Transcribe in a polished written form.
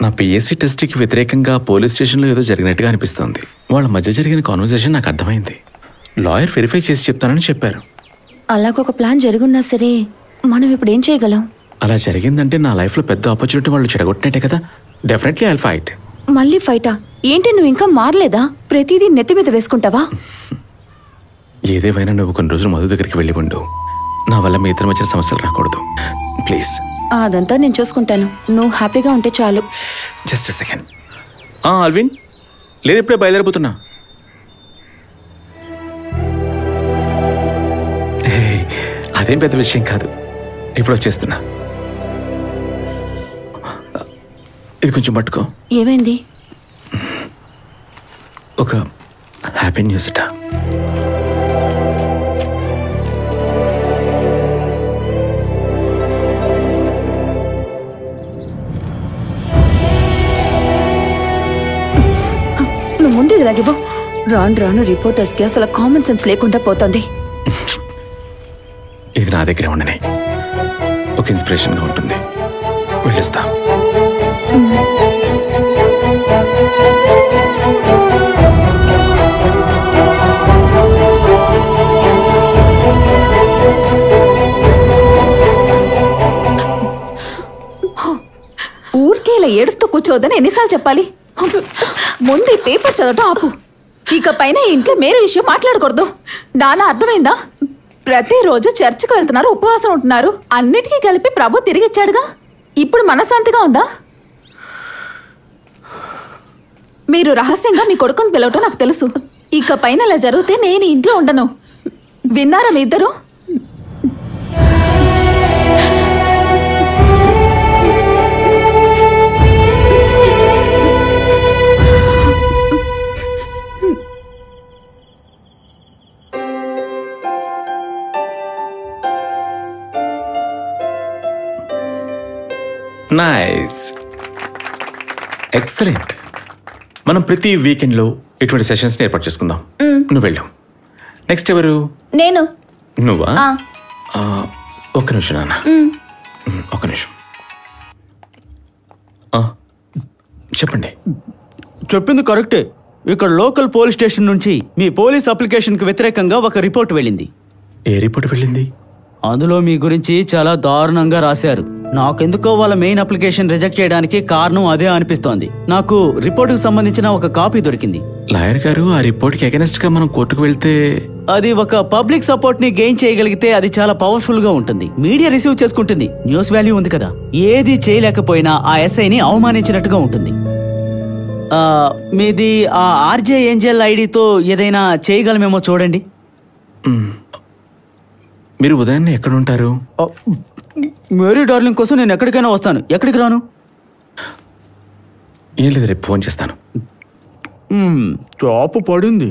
నా పిఎస్సి టెస్ట్కి వ్యతిరేకంగా పోలీస్ స్టేషన్లో ఏదో జరిగినట్టుగా అనిపిస్తోంది. వాళ్ళ మధ్య జరిగిన కాన్వర్సేషన్ నాకు అర్థమైంది. లాయర్ వెరిఫై చేసి చెప్తానని చెప్పారు. అలాగొక ప్లాన్ జరుగున్నా సరే మనం ఇప్పుడు ఏం చేయగలం? అలా జరిగిందంటే నా లైఫ్లో పెద్ద ఆపర్చునిటీ వాళ్ళు చెడగొట్టినట్టే కదా. Definitely I'll fight. మళ్ళీ ఫైటా? ఏంటి నువ్వు ఇంకా మారలేదా? ప్రతిదీ నెత్తి మీద వేసుకుంటావా? ఏదేమైనా నువ్వు కొన్ని రోజులు మధు దగ్గరికి వెళ్ళి ఉండు. నా వల్ల మీ ఇద్దరి మధ్య సమస్యలు రాకూడదు ప్లీజ్. అదంతా నేను చూసుకుంటాను, నువ్వు హ్యాపీగా ఉంటే చాలు. Just second. అల్విన్ లేదు, ఇప్పుడే బయలుదేరిపోతున్నా. అదేం పెద్ద విషయం కాదు, ఇప్పుడు వచ్చేస్తున్నా. ఇది కొంచెం పట్టుకో. ఏమైంది? ఒక హ్యాపీ న్యూస్ అట. నువ్వు ముందు ఇది రాగివ్వు. రాను రాను రిపోర్టర్స్కి అసలు కామన్ సెన్స్ లేకుండా పోతుంది. ఇది నా దగ్గరే ఉండని ఒక ఇన్స్పిరేషన్గా ఉంటుంది. వెళ్ళిస్తా. ఊరికే ఇలా ఏడుస్తూ కూర్చోవద్దని ఎన్నిసార్లు చెప్పాలి? ముందు ఈ పేపర్ చదవటం ఆపు. ఇక పైన ఇంట్లో మేరే విషయం మాట్లాడకూడదు. నాన్న అర్థమైందా? ప్రతిరోజు చర్చికి వెళ్తున్నారు, ఉపవాసం ఉంటున్నారు, అన్నిటికీ కలిపి ప్రభు తిరిగిచ్చాడుగా. ఇప్పుడు మనశ్శాంతిగా ఉందా? మీరు రహస్యంగా మీ కొడుకుని పిలవటం నాకు తెలుసు. ఇక పైన ఇలా జరిగితే నేను ఇంట్లో ఉండను. విన్నారా మీ ఇద్దరు? Nice, excellent. మనం ప్రతి వీకెండ్లో ఇటువంటి సెషన్స్ని ఏర్పాటు చేసుకుందాం. నువ్వు వెళ్ళు. నెక్స్ట్ ఎవరు? నేను. నువ్వా? ఒక్క నిమిషం నాన్న, ఒక్క నిమిషం. చెప్పండి. చెప్పింది కరెక్టే. ఇక్కడ లోకల్ పోలీస్ స్టేషన్ నుంచి మీ పోలీస్ అప్లికేషన్కి వ్యతిరేకంగా ఒక రిపోర్ట్ వెళ్ళింది. ఏ రిపోర్ట్ వెళ్ళింది? అందులో మీ గురించి చాలా దారుణంగా రాశారు. నాకెందుకో వాళ్ళ మెయిన్ అప్లికేషన్ రిజెక్ట్ చేయడానికి కారణం అదే అనిపిస్తోంది. నాకు రిపోర్టుకు సంబంధించిన ఒక కాపీ దొరికింది. లాయర్ గారు, ఆ రిపోర్ట్కి అగైనెస్ట్ గా మనం కోర్టుకు వెళ్తే అది ఒక పబ్లిక్ సపోర్ట్ ని గెయిన్ చేయగలిగితే అది చాలా పవర్ఫుల్ గా ఉంటుంది. మీడియా రిసీవ్ చేసుకుంటుంది, న్యూస్ వాల్యూ ఉంది కదా. ఏది చేయలేకపోయినా ఆ ఎస్ఐని అవమానించినట్టుగా ఉంటుంది. మీది ఆ ఆర్జే ఏంజెల్ ఐడితో ఏదైనా చేయగలమేమో చూడండి. మీరు ఉదయాన్నే ఎక్కడ ఉంటారు? మేరీ డార్లింగ్ కోసం నేను ఎక్కడికైనా వస్తాను. ఎక్కడికి రాను? ఏం లేదు, రేపు ఫోన్ చేస్తాను. టాప్ పడింది.